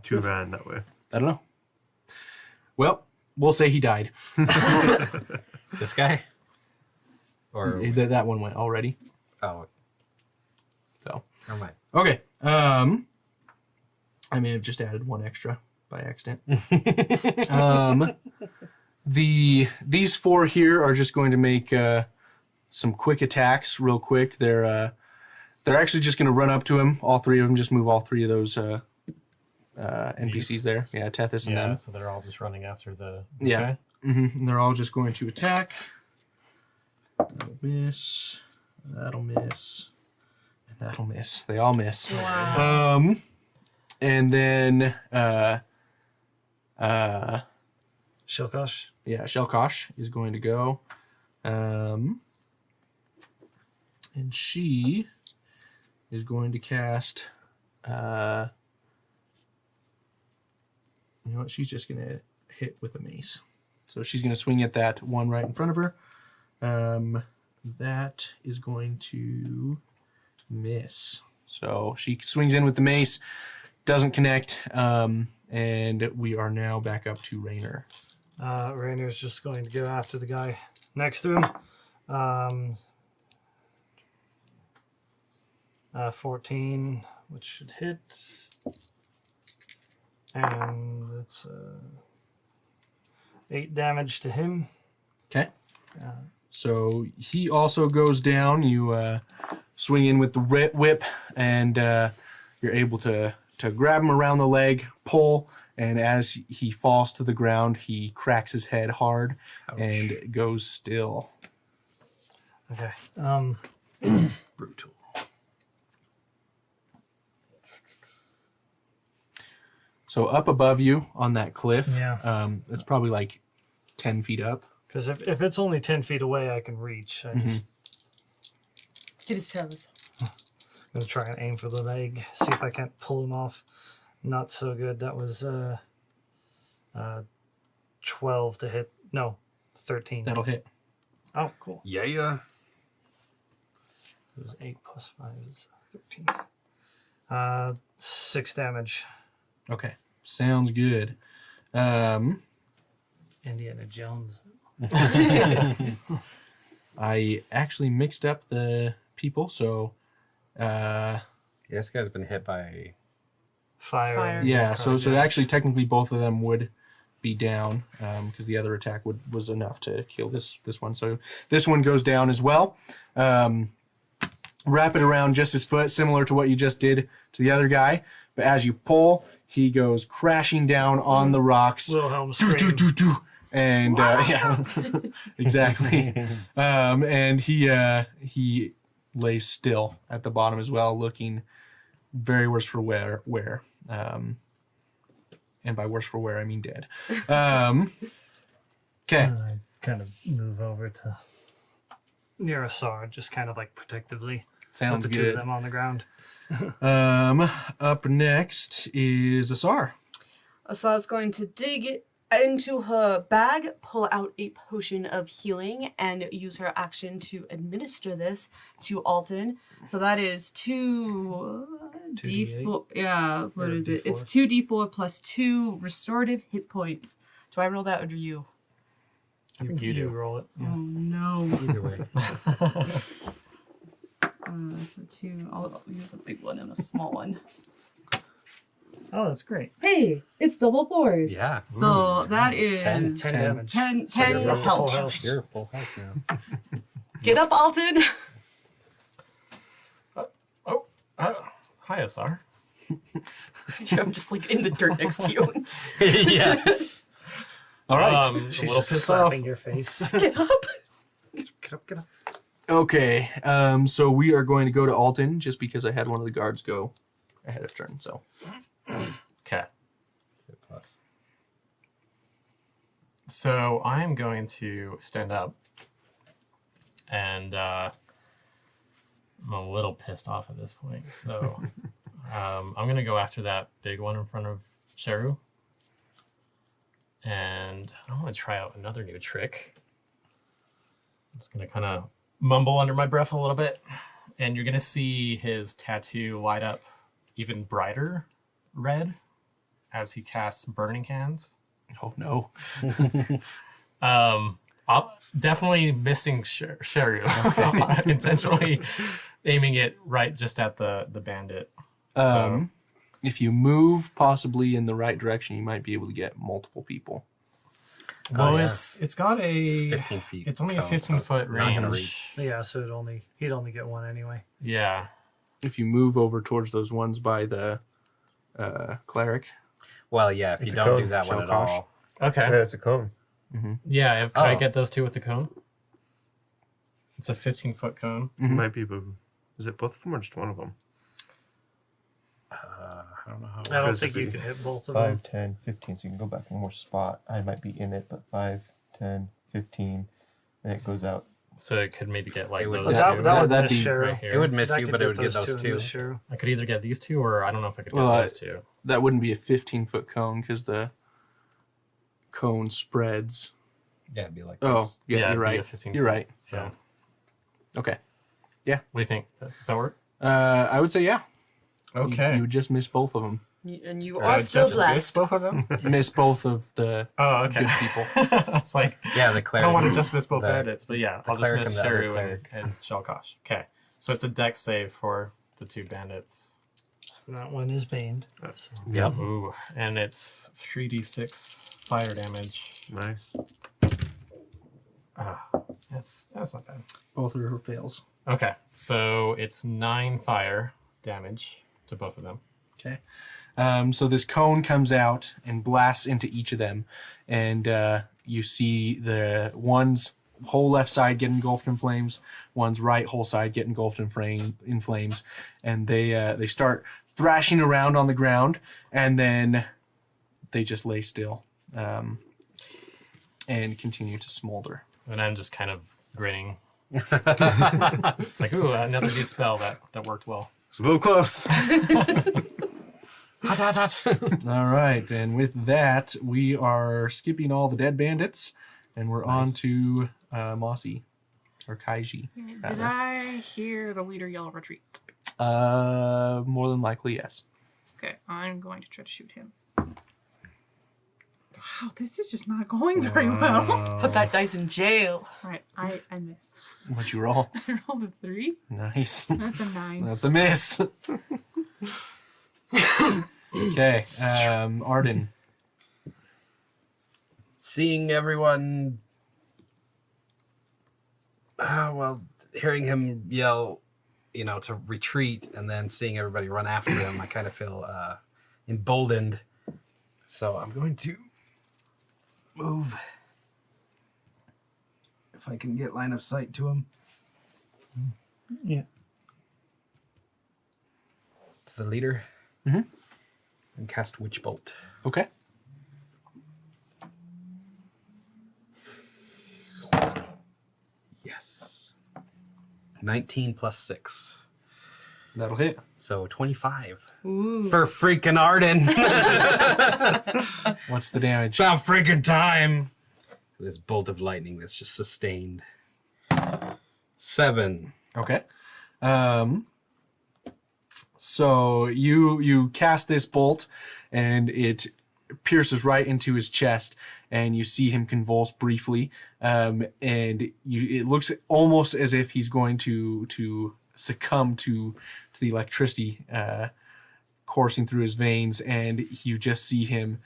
2 ran that way. I don't know. Well, we'll say he died. This guy? Or That one went already. oh, So never mind. okay. I may have just added 1 extra by accident. These 4 here are just going to make some quick attacks real quick. They're actually just going to run up to him. All 3 of them. Just move all 3 of those NPCs there. Yeah, Tethys and Yeah, them. so they're all just running after this Yeah. guy. And they're all just going to attack. That'll miss. That'll miss. And that'll miss. They all miss. Wow. And then Shilkosh. yeah, Shelkosh is going to go. And she is going to cast you know what, she's just gonna hit with a mace. So she's gonna swing at that one right in front of her. That is going to miss. So she swings in with the mace, doesn't connect, and we are now back up to Raynor. Rainer's just going to go after the guy next to him. 14, which should hit. And it's 8 damage to him. Okay. So he also goes down. You swing in with the whip, and you're able to to grab him around the leg, pull, and as he falls to the ground, he cracks his head hard and goes still. Okay. Brutal. So up above you on that cliff, Yeah. it's probably like 10 feet up. Because if it's only 10 feet away, I can reach. I just It is terrible. gonna try and aim for the leg. See if I can't pull him off. Not so good. That was 12 to hit. No, 13. That'll hit. Oh, cool. Yeah. It was 8 plus 5 is 13. 6 damage. Okay. Sounds good. Indiana Jones. I actually mixed up the people, so This guy's been hit by. Fire. yeah, so Yeah. actually technically both of them would be down because the other attack was enough to kill this one. So this one goes down as well. Wrap it around just his foot, similar to what you just did to the other guy. But as you pull, he goes crashing down on the rocks. Wilhelm Do, scream. do, do, do. And yeah, exactly. And he lays still at the bottom as well, looking very worse for wear. And by worse for wear, I mean dead. Okay. I kind of move over to near Asar, just kind of like protectively. Sounds with the two of good. them on the ground. Up next is Asar. Asar's going to dig into her bag, pull out a potion of healing, and use her action to administer this to Alton. So that is 2d4. Yeah, what Or is it? D4. It's 2d4 plus 2 restorative hit points. Do I roll that or do you? I think you do. roll it. Oh no. Either way. So 2. I'll use a big one and a small one. Oh, that's great. Hey, it's double 4s. Yeah. So that is 10 damage. 10 you're at full health. health. You're full health now. Get up, Alton. Hi, Asar. I'm just like in the dirt next to you. Yeah. All right. A She's little just pissed off. slapping your face. Get up. Get up, get up. Okay. So we are going to go to Alton just because I had one of the guards go ahead of turn. So Okay. Hit plus. So I'm going to stand up, and I'm a little pissed off at this point. So I'm going to go after that big one in front of Sheru, and I want to try out another new trick. I'm just going to kind of mumble under my breath a little bit, and you're going to see his tattoo light up even brighter red as he casts Burning Hands. oh no. I'm definitely missing Sheru. Intentionally aiming it right just at the bandit. So, If you move possibly in the right direction, you might be able to get multiple people. well, yeah. it's got a 15 feet. It's only a cone, 15 so foot it's not gonna range. reach. Yeah, so he'd only get one anyway. Yeah. If you move over towards those ones by the cleric. Well, yeah, if you It's a don't cone, do that one at Shalkosh. all. Okay. Yeah, it's a cone. Yeah. Could I Oh. get those two with the cone? It's a 15-foot cone. You might be able. Is it both of them or just one of them? I don't know how. I don't Because think you the- can hit both of them. 5, 10, 15. So you can go back one more spot. I might be in it, but 5, 10, 15. And it goes out. So it could maybe get like It would- those That, two that would that'd miss be Cheryl. right here. It would miss That you, could but it would get those and two. miss Cheryl. I could either get these two, or I don't know if I could get Well, those two. That wouldn't be a 15-foot cone because the cone spreads. Yeah, it'd be like Oh, this. yeah, it'd you're be a right. 15 You're foot. right. So, Okay. what do you think? Does that work? I would say yeah. Okay. You would just miss both of them. And you I are still just missed blessed. both of them? Miss both of the Oh, okay. good people. It's like, Yeah, the I cleric. don't want to just miss both the- bandits, but yeah, I'll just cleric miss and the other Sheru cleric. and Shalkosh. Okay. So it's a dex save for the two bandits. That one is banned. So. Yep. Ooh. And it's 3d6 fire damage. Nice. That's not bad. Both of her fails. Okay. So it's 9 fire damage to both of them. Okay. So this cone comes out and blasts into each of them, and you see the one's whole left side get engulfed in flames, one's right whole side get engulfed in flames, and they start thrashing around on the ground, and then they just lay still and continue to smolder. And I'm just kind of grinning. It's like, ooh, another new spell that worked well. It's a little close. Hot, hot, hot. All right, and with that, we are skipping all the dead bandits, and we're on to Mossy, or Kaiji. Did rather. I hear the leader yell retreat? More than likely, yes. Okay, I'm going to try to shoot him. Wow, this is just not going very well. Put that dice in jail. Right, I miss. What'd you roll? I rolled a 3. Nice. That's a 9. That's a miss. Okay, Arden. Seeing everyone, hearing him yell, to retreat, and then seeing everybody run after him, I kind of feel emboldened. So I'm going to move. If I can get line of sight to him. Yeah. To the leader. Mm-hmm. And cast Witch Bolt. Okay. Yes. 19 plus 6. That'll hit. So 25. Ooh. For freaking Arden. What's the damage? About freaking time. This bolt of lightning that's just sustained. 7. Okay. So you cast this bolt, and it pierces right into his chest, and you see him convulse briefly, and it looks almost as if he's going to succumb to the electricity coursing through his veins, and you just see him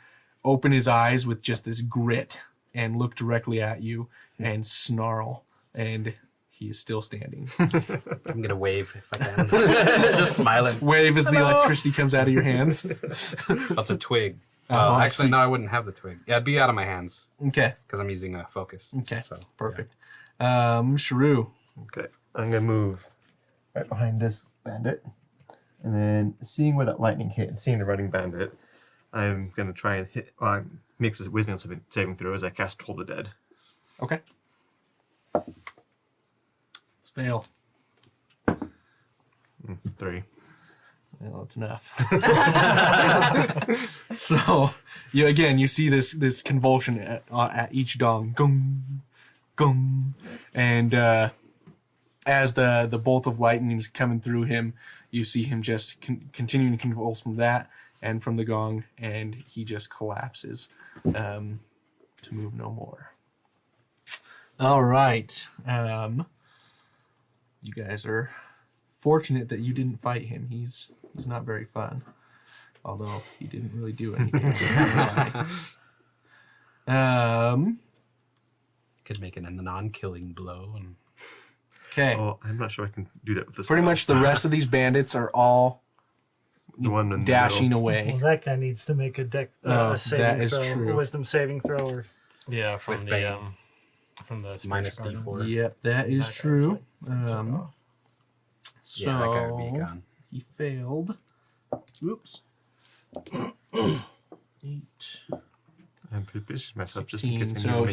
open his eyes with just this grit and look directly at you and snarl, and he is still standing. I'm going to wave if I can. Just smiling. Wave as the electricity comes out of your hands. That's a twig. I Actually, see. no, I wouldn't have the twig. Yeah, it'd be out of my hands Okay. because I'm using a focus. Okay. So Perfect. Shrew. Okay, I'm gonna move Right behind this bandit. And then seeing where that lightning hit. and seeing the running bandit. I'm gonna try and hit. Makes a wisdom saving throw as I cast Toll the Dead. Okay. Let's fail. 3. Well, that's enough. So, you see this convulsion at each dong, gung, gung, and as the bolt of lightning is coming through him, you see him just continuing to convulse from that and from the gong, and he just collapses to move no more. All right. You guys are fortunate that you didn't fight him. He's not very fun, although he didn't really do anything. could make it a non-killing blow. And Okay. Oh, I'm not sure I can do that with this. Pretty much the rest of these bandits are all the one in the dashing middle. away. Well, that guy needs to make a Oh, a saving that is throw, true. a wisdom saving throw. Or Yeah, from With the Bane. from the Minus Spiritual D4. Gardens. Yep, that is That true. guy's took off. So yeah, that guy would be gone. he failed. Oops. 8. I'm positioning myself just in 16. case. So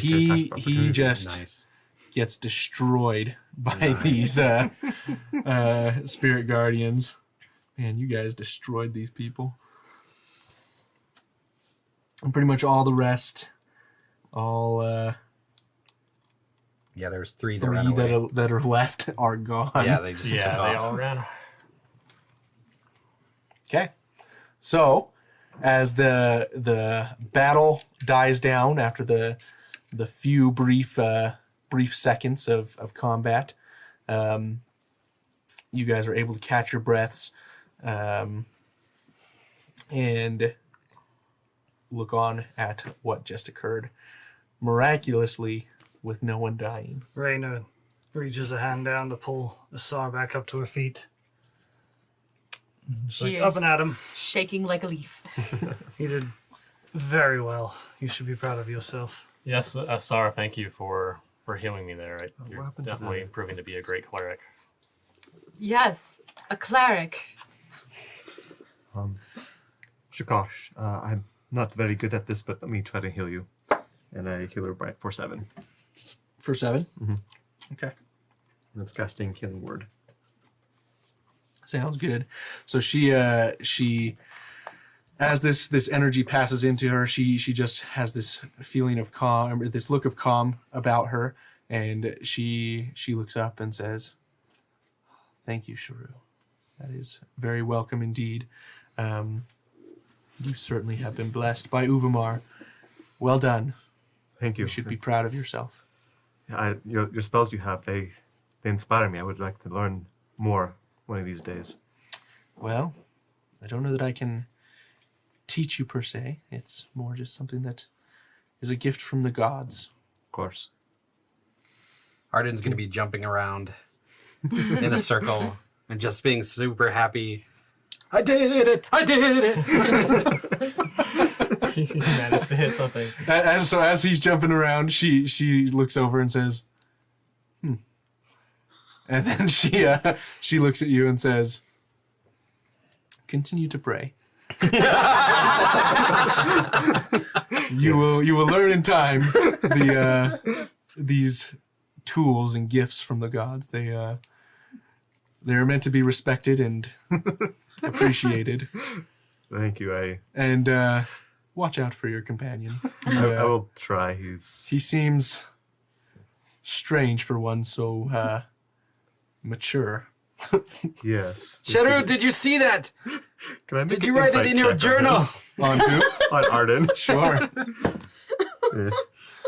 he just Nice. gets destroyed by these spirit guardians. Man, you guys destroyed these people. And pretty much all the rest, Yeah, there's 3 that ran three away. that are left are gone. Yeah, they just took Yeah, off. they all ran. Okay. So, as the battle dies down after the few brief seconds of combat, you guys are able to catch your breaths and look on at what just occurred. Miraculously, with no one dying. Raina reaches a hand down to pull Asar back up to her feet. She Up is and at him. shaking like a leaf. He did very well. You should be proud of yourself. Yes, Sarah, thank you for healing me there. what You're happened to definitely the- proving to be a great cleric. Yes, a cleric. Shakash, I'm not very good at this, but let me try to heal you. And I heal her for 7. For 7? Mhm. Okay. And that's casting Healing Word. Sounds good. So she as this energy passes into her, she just has this feeling of calm, or this look of calm about her, and she looks up and says, "Thank you, Sharu. That is very welcome indeed. You certainly have been blessed by Uvamar. Well done. Thank you. You should be proud of yourself." Your spells you have, they inspire me. I would like to learn more one of these days. Well, I don't know that I can teach you per se. It's more just something that is a gift from the gods. Of course. Arden's going to be jumping around in a circle and just being super happy. I did it! I did it! You managed to hit something. So as he's jumping around, she looks over and says, And then she looks at you and says, "Continue to pray. You will learn in time these tools and gifts from the gods. They're meant to be respected and appreciated. Thank you. And watch out for your companion. I will try. He seems strange for one so mature." Yes. Sharu, did you see that? Can I make Did an you write it insight in your check journal? On who? On Arden. Sure. Yeah.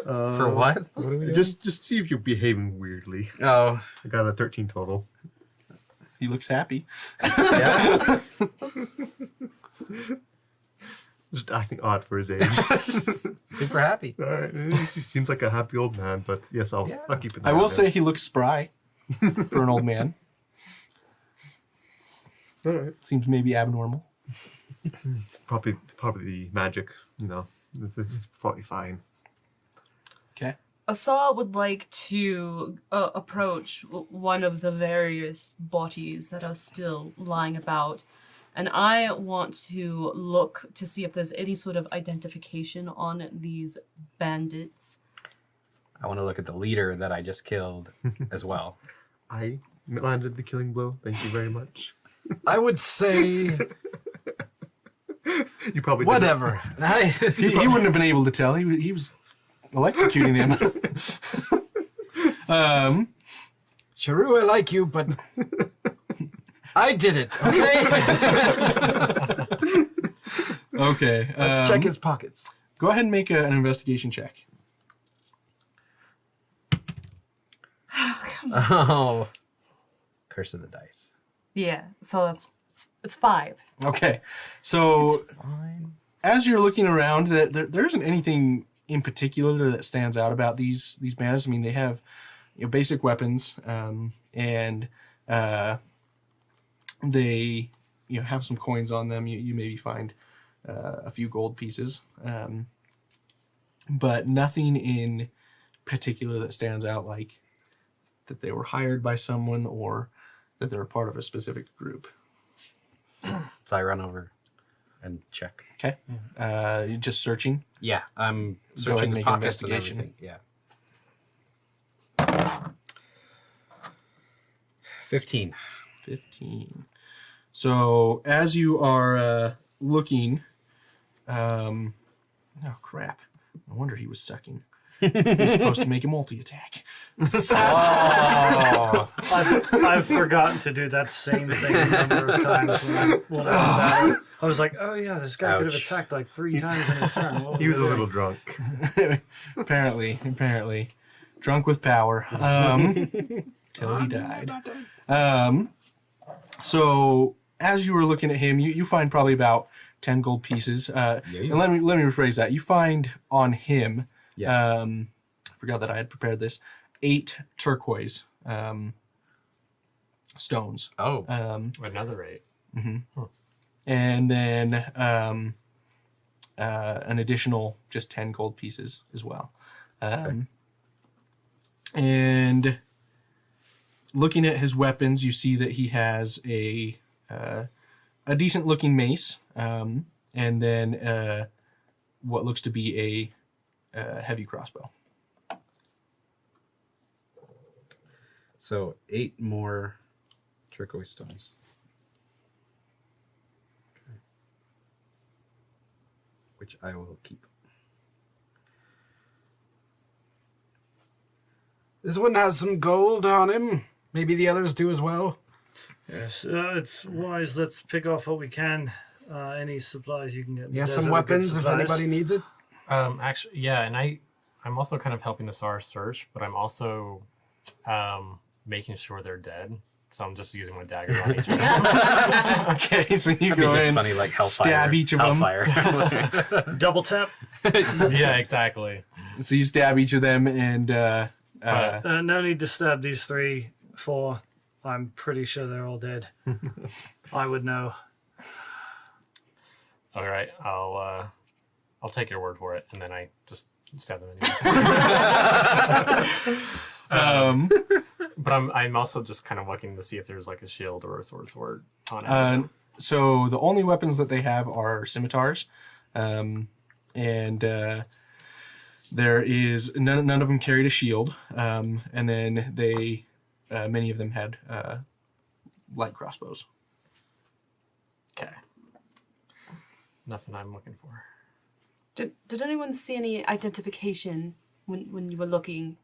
For what? What are we doing? Just see if you're behaving weirdly. Oh, I got a 13 total. He looks happy. yeah. Just acting odd for his age. Super happy. All right. He seems like a happy old man, but yes, I'll keep it. I will say he looks spry for an old man. All right. Seems maybe abnormal. Probably the magic. It's probably fine. Okay. Asa would like to approach one of the various bodies that are still lying about, and I want to look to see if there's any sort of identification on these bandits. I want to look at the leader that I just killed as well. I landed the killing blow. Thank you very much. I would say You probably didn't. whatever. He wouldn't have been able to tell. He was electrocuting him. Sharu, I like you, but I did it. Okay. Okay. Let's check his pockets. Go ahead and make an investigation check. Oh, curse of the dice. Yeah, so it's 5. Okay. So Fine. as you're looking around, there isn't anything in particular that stands out about these bandits. I mean, they have basic weapons, and they have some coins on them. You maybe find a few gold pieces, but nothing in particular that stands out, like that they were hired by someone or that they're a part of a specific group. So I run over and check. Okay. You're just searching. Yeah, I'm Go ahead searching and his make an pockets and investigation. everything. Yeah. 15. 15. So as you are looking, oh crap! No wonder he was sucking. He was supposed to make a multi-attack. Oh. I've forgotten to do that same thing a number of times when I was like, oh yeah, this guy could have Ouch. attacked like 3 times in a turn. What He was a doing? little drunk. apparently, drunk with power. Till he died. So as you were looking at him, you find probably about 10 gold pieces. And let me rephrase that. You find on him. Yeah. I forgot that I had prepared this. 8 turquoise stones. Oh. Another 8. And then an additional just 10 gold pieces as well. And looking at his weapons, you see that he has a decent looking mace, and then what looks to be a heavy crossbow. So 8 more turquoise stones. Okay. Which I will keep. This one has some gold on him. Maybe the others do as well. Yes, it's wise. Let's pick off what we can. Any supplies you can get. in the Yeah, some desert are good weapons if supplies. anybody needs it. Actually, yeah, and I'm also kind of helping the SAR search, but I'm also making sure they're dead. So I'm just using my dagger on each of them. Okay, so you That'd be go just in, funny, like hellfire. stab each of them. Hellfire. Double tap. Yeah, exactly. So you stab each of them, and No need to stab these 3, 4. I'm pretty sure they're all dead. I would know. All right, I'll take your word for it, and then I just stab them anyway. But I'm also just kind of looking to see if there's like a shield or a sword on it. so the only weapons that they have are scimitars, and there is none of them carried a shield, and then they many of them had light crossbows. Okay. Nothing I'm looking for. Did anyone see any identification when you were looking?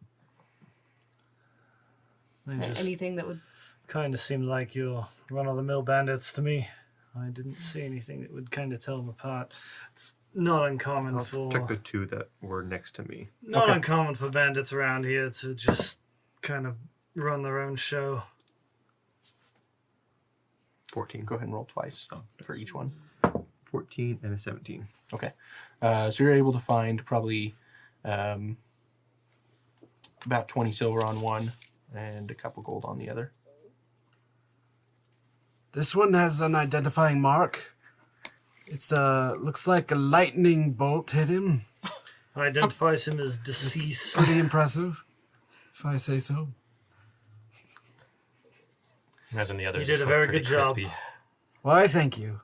They just Anything that would... kind of seem like your run-of-the-mill bandits to me. I didn't see anything that would kind of tell them apart. It's not uncommon I'll for check the 2 that were next to me. not Okay. uncommon for bandits around here to just kind of run their own show. 14. Go ahead and roll twice for each one. 14 and a 17. Okay. So you're able to find probably about 20 silver on one and a couple gold on the other. This one has an identifying mark. It's looks like a lightning bolt hit him. Identifies him as deceased. Pretty impressive, if I say so. Imagine the others. You did just a went very pretty good job. crispy. Why, thank you.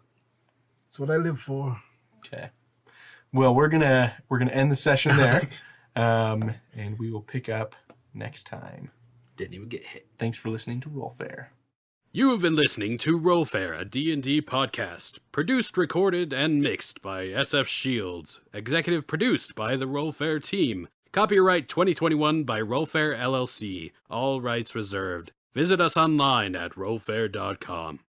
That's what I live for. Okay. Well, we're gonna end the session there, and we will pick up next time. Didn't even get hit. Thanks for listening to RollFare. You have been listening to RollFare, a D&D podcast, produced, recorded, and mixed by SF Shields, executive produced by the RollFare team. Copyright 2021 by RollFare LLC, all rights reserved. Visit us online at rollfare.com.